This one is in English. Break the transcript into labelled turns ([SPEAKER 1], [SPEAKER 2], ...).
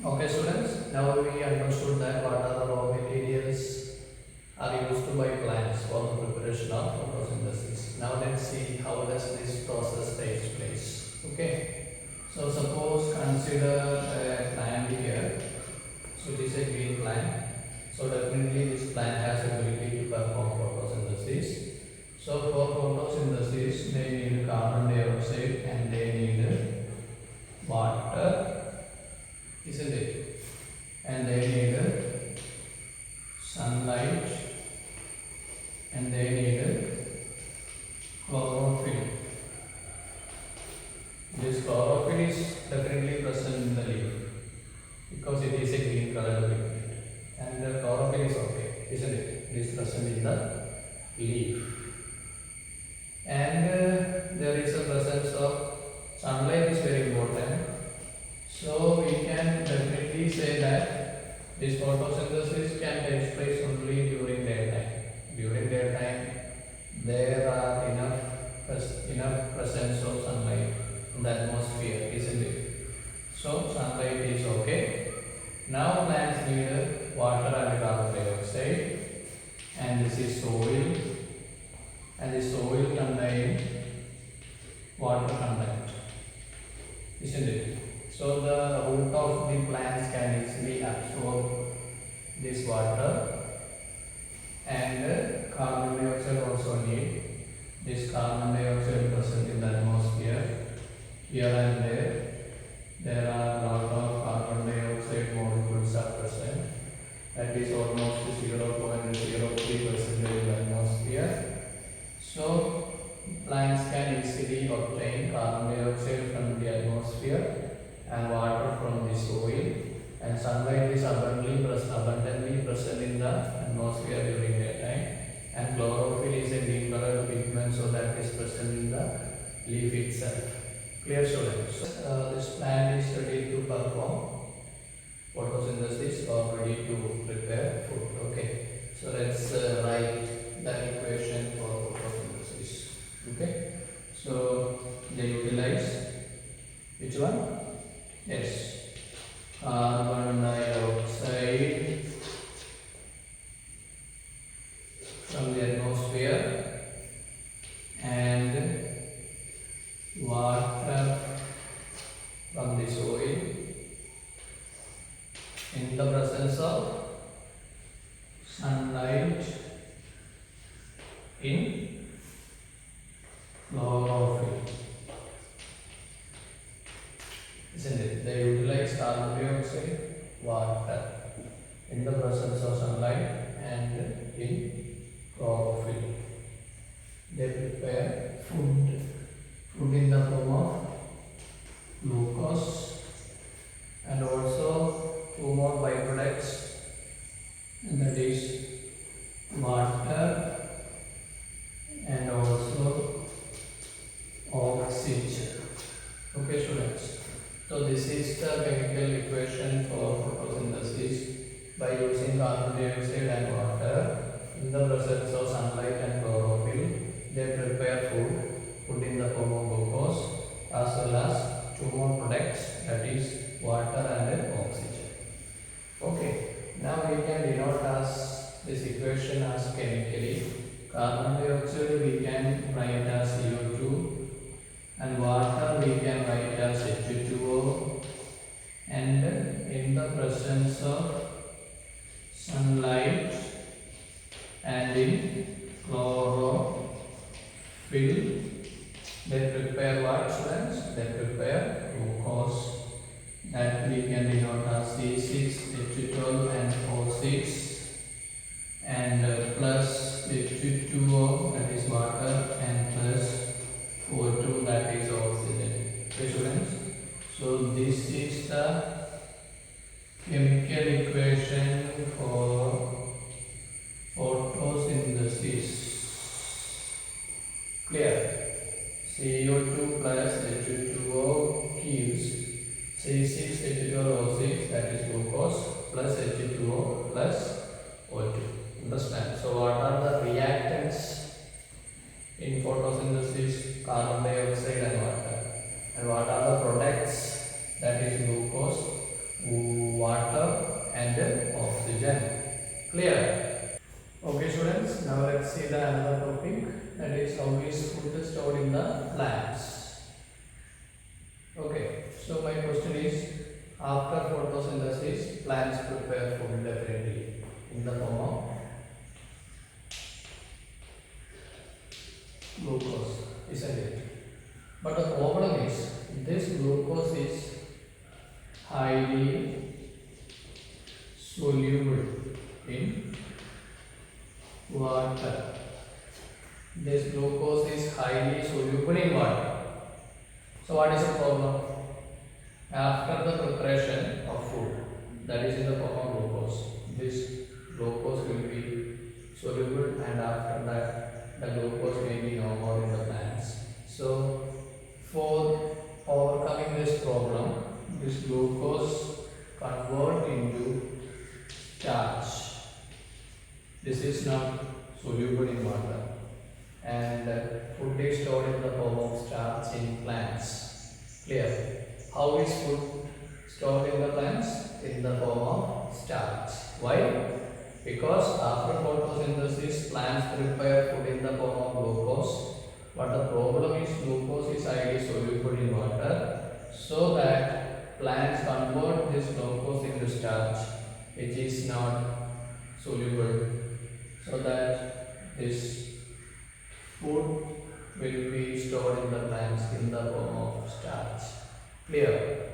[SPEAKER 1] Okay, students, now we understood that what are the raw materials are used by plants for the preparation of photosynthesis. Now let's see how does this process takes place. Okay, so suppose consider a plant here. So it is a green plant. So definitely this plant has ability to perform photosynthesis. So for photosynthesis, they need carbon dioxide and they need water, isn't it? And they need sunlight and they need chlorophyll. This chlorophyll is definitely present in the leaf because it is a green colored pigment, and the chlorophyll is okay, isn't it? It is present in the leaf, and there is a presence of sunlight is very important. So we can definitely say that this photosynthesis can take place only during daytime. During daytime, there are enough presence of sunlight in the atmosphere, isn't it? So sunlight is okay. Now plants need water and carbon dioxide, and this is soil, and the soil contains water content, isn't it? So the root of the plants can easily absorb this water, and carbon dioxide also need this carbon dioxide present in the atmosphere. Here and there are a lot of carbon dioxide molecules are present. That is almost 0.03% in the atmosphere. So plants can easily obtain carbon dioxide from the atmosphere and water from the soil, and sunlight is abundantly present in the atmosphere during daytime, and chlorophyll is a green colored pigment, so that is present in the leaf itself. Clear, students? This plant is ready to perform photosynthesis or ready to prepare food. Okay, so let's write the equation for photosynthesis. Okay, so they utilize which one? Yes, carbon dioxide from the atmosphere and water from the soil in the presence of sunlight in chlorophyll. Isn't it? They utilize carbon dioxide, water in the presence of sunlight and in chlorophyll. They prepare food in the form of glucose and also two more byproducts, and that is water and also oxygen. Okay, students. So this is the chemical equation for photosynthesis by using carbon dioxide and water in the presence of sunlight and chlorophyll. They prepare food in the form of glucose as well as two more products, that is water and oxygen. Okay, now we can denote as this equation as chemically. Carbon dioxide we can write as CO2, and water we can write as H2O, and in the presence of sunlight and in chlorophyll, they prepare what, students? They prepare glucose, that we can denote as C6H12 and O6, and plus H2O, that is water, and plus O2, that is oxygen. Okay, students? So this is the chemical equation for photosynthesis. Clear? CO2 plus H2O gives C6H12O6, that is glucose, plus H2O plus O2. Understand? So what are the reactants in photosynthesis? Carbon dioxide and water. And what are the products? That is glucose, Clear? Okay students, now let's see the another topic, that is how is food stored in the plants. Okay, so my question is, after photosynthesis, plants prepare food definitely in the form of glucose, isn't it? But the problem is, this glucose is highly soluble in water. This glucose is highly soluble in water. So what is the problem? After the preparation of food, that is in the form of glucose, this glucose will be soluble, and after that the glucose may be no more in the plants. So for overcoming this problem, this glucose convert into starch. This is not soluble in water, and food is stored in the form of starch in plants. Clear? How is food stored in the plants? In the form of starch. Why? Because after photosynthesis, plants prepare food in the form of glucose. But the problem is glucose is highly soluble in water, so that plants convert this glucose into starch, which is not soluble, so that this food will be stored in the plants in the form of starch. Clear?